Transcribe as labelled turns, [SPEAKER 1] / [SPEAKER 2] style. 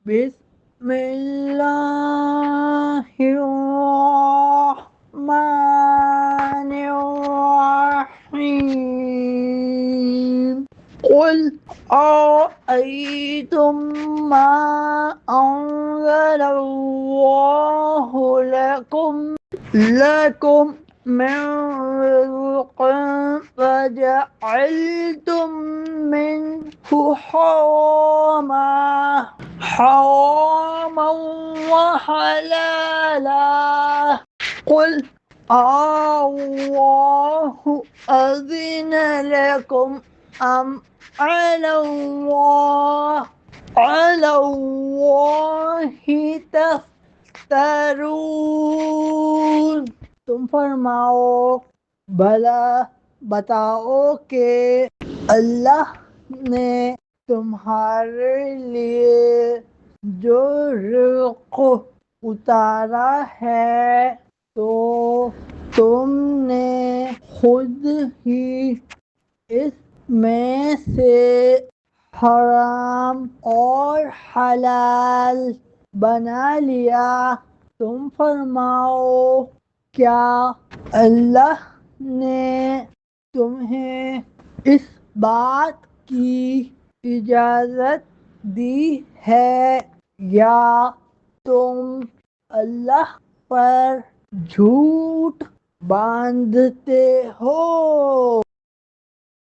[SPEAKER 1] بسم اللہ الرحمن الرحیم قل أرأيتم ما أنزل الله لكم من رزق فجعلتم منه حراما وحلالا قل الله أذن لكم أم على الله تفترون۔ تم فرماؤ بھلا بتاؤ کہ اللہ نے تمہارے لیے جو رزق اتارا ہے تو تم نے خود ہی اس میں سے حرام اور حلال بنا لیا۔ تم فرماؤ کیا اللہ نے تمہیں اس بات کی اجازت دی ہے یا تم اللہ پر جھوٹ باندھتے ہو؟